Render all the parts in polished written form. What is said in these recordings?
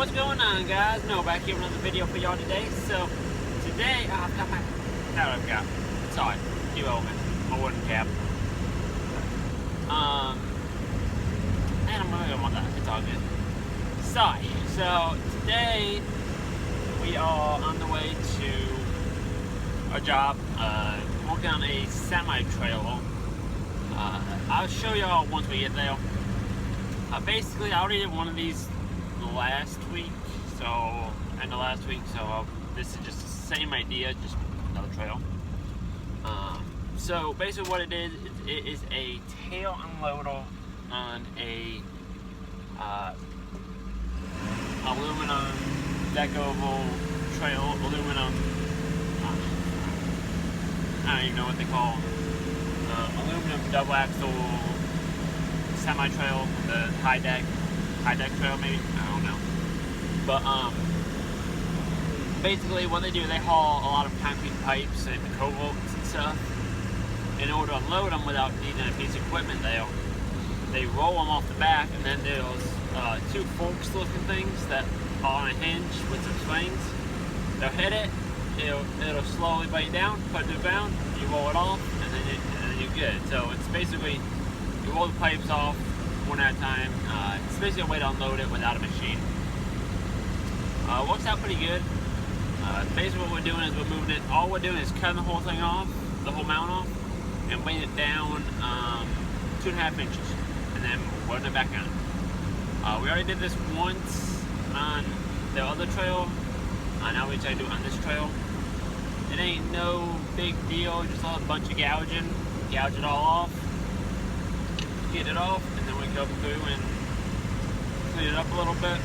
What's going on, guys? No, back here with another video for y'all today. So today I've got sorry, you owe me my wooden cap. And I'm gonna want that. It's all good. Sorry. So today we are on the way to a job, working on a semi-trailer. I'll show y'all once we get there. Basically, I already did one of these last week, so end of last week. So this is just the same idea, just another trail. So basically, what it is a tail unloader on a aluminum deck oval trail, aluminum. I don't even know what they call them. Aluminum double axle semi-trail, the high deck trail maybe, I don't know. But basically what they do, they haul a lot of concrete pipes and cobalts and stuff. In order to unload them without needing a piece of equipment, they roll them off the back, and then there's two forks looking things that are on a hinge with some springs. They'll hit it, it'll slowly bite down, put it to the ground, you roll it off, and then you're good. So it's basically, you roll the pipes off one at a time. It's basically a way to unload it without a machine. Works out pretty good. Basically what we're doing is we're moving it, all we're doing is cutting the whole thing off, the whole mount off, and weighing it down 2.5 inches, and then welding it back on. We already did this once on the other trail. Now we try to do it on this trail. It ain't no big deal, just a bunch of gouging, gouge it all off, get it off, and then we go through and clean it up a little bit,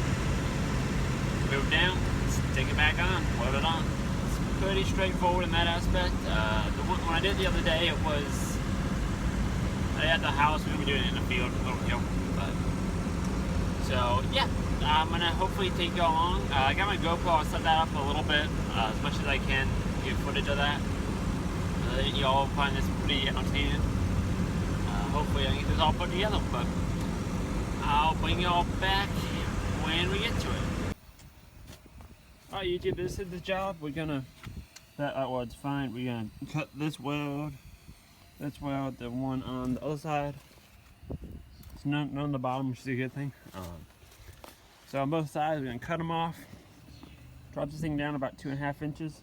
move down, stick it back on, weld it on. It's pretty straightforward in that aspect. When I did it the other day, it was at the house. We're gonna be doing it in the field, a little hill. So yeah, I'm gonna hopefully take y'all along. I got my GoPro, I'll set that up a little bit, as much as I can, get footage of that. Y'all find this pretty entertaining. Hopefully I can get this all put together, but I'll bring y'all back when we get to it. Alright YouTube, this is the job. We're gonna, that word's fine, we're gonna cut this weld, the one on the other side. It's none on the bottom, which is a good thing. So on both sides, we're gonna cut them off, drop this thing down about 2.5 inches.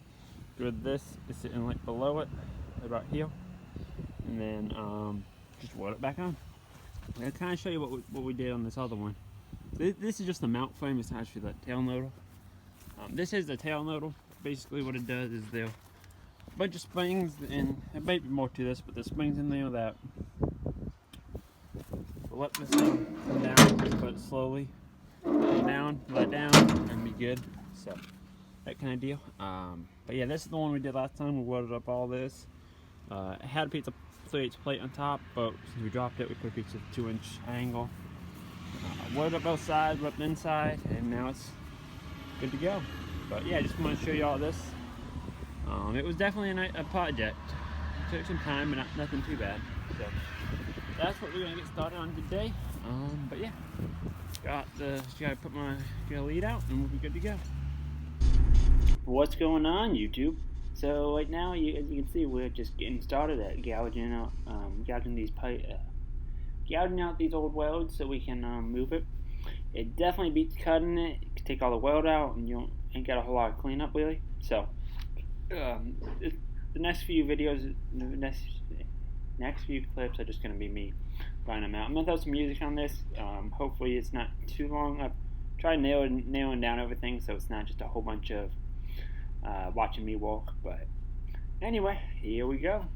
With this is sitting like below it, about here, and then just weld it back on. I'll kind of show you what we did on this other one. This is just the mount frame. It's actually the tail loader. This is the tail loader. Basically what it does is there's a bunch of springs, and there might be more to this, but there's springs in there that will let this thing come down, put it slowly down, let it down, and be good. So that kind of deal. But yeah, this is the one we did last time. We welded up all this. It had a piece of 3/8 plate on top, but since we dropped it, we put a piece of 2-inch angle. Welded up both sides, welded inside, and now it's good to go. But yeah, I just want to show you all this. It was definitely a project. It took some time, but nothing too bad. So that's what we're gonna get started on today. But yeah, gotta put my lead out, and we'll be good to go. What's going on, YouTube? So right now, as you can see, we're just getting started at gouging out these old welds so we can move it. It definitely beats cutting it. You can take all the weld out, and you ain't got a whole lot of cleanup really. So the next few videos, the next few clips are just gonna be me grinding them out. I'm gonna throw some music on this. Hopefully it's not too long. I've tried nailing down everything, so it's not just a whole bunch of watching me walk. But anyway, here we go.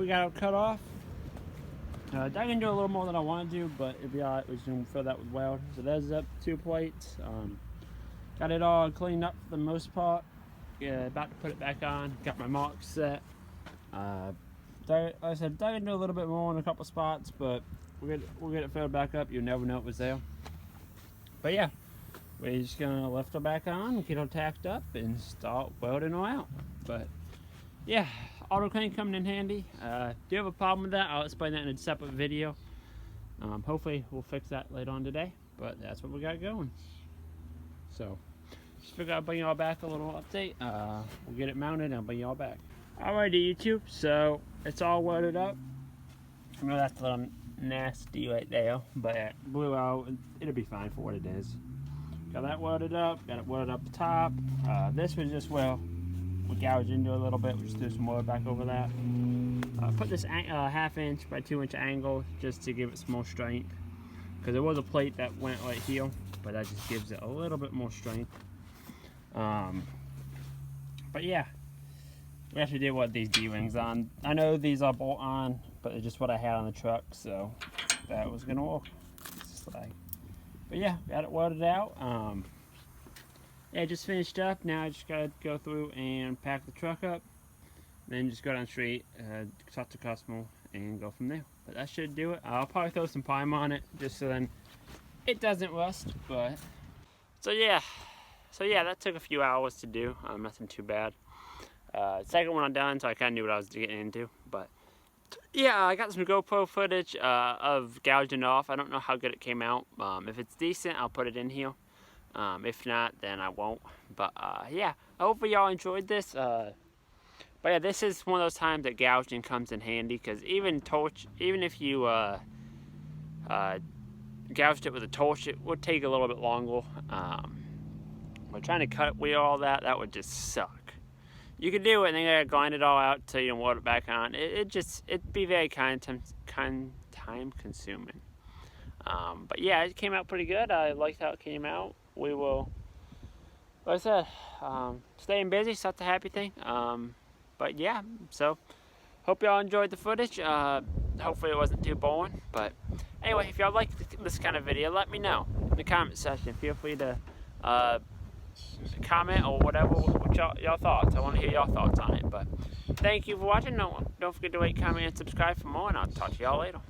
got it cut off. Dug into a little more than I wanted to, but it'd be alright. We're just gonna fill that with weld. So there's up 2 plates. Got it all cleaned up for the most part. Yeah, about to put it back on. Got my marks set. Like I said, dug into a little bit more in a couple spots, but we'll get it filled back up. You'll never know it was there. But yeah, we're just gonna lift her back on, get her tacked up, and start welding her out. But yeah, auto clean coming in handy. Do you have a problem with that? I'll explain that in a separate video. Hopefully we'll fix that later on today, but that's what we got going. So just figured I'd bring y'all back a little update. We'll get it mounted and I'll bring y'all back. Alrighty, YouTube, so it's all welded up. I know that's a little nasty right there, but it blew out. It'll be fine for what it is. Got that welded up, got it welded up the top. This was just, well, we gouged into a little bit. We just threw some weld back over that. Put this 1/2 inch by 2 inch angle just to give it some more strength, because there was a plate that went right here, but that just gives it a little bit more strength. But yeah, we actually did what these D-rings on. I know these are bolt on, but they're just what I had on the truck, so that was gonna work. But yeah, got it welded out. Yeah, just finished up. Now I just gotta go through and pack the truck up, then just go down the street, talk to the customer, and go from there. But that should do it. I'll probably throw some prime on it just so then it doesn't rust. But so yeah, that took a few hours to do. Nothing too bad. Second one I'm done, so I kind of knew what I was getting into. But yeah, I got some GoPro footage of gouging off. I don't know how good it came out. If it's decent, I'll put it in here. If not, then I won't. But yeah, I hope y'all enjoyed this. But yeah, this is one of those times that gouging comes in handy, because even if you gouged it with a torch, it would take a little bit longer. But trying to cut wheel all that would just suck. You could do it and then you gotta grind it all out till you can weld it back on. It'd be very time consuming. But yeah, it came out pretty good. I liked how it came out. We will, like I said, staying busy, so that's a happy thing. But yeah, so hope y'all enjoyed the footage. Hopefully it wasn't too boring. But anyway, if y'all like this kind of video, let me know in the comment section. Feel free to comment or whatever, what y'all thoughts. I want to hear y'all thoughts on it. But thank you for watching. Don't forget to rate, comment, and subscribe for more, and I'll talk to y'all later.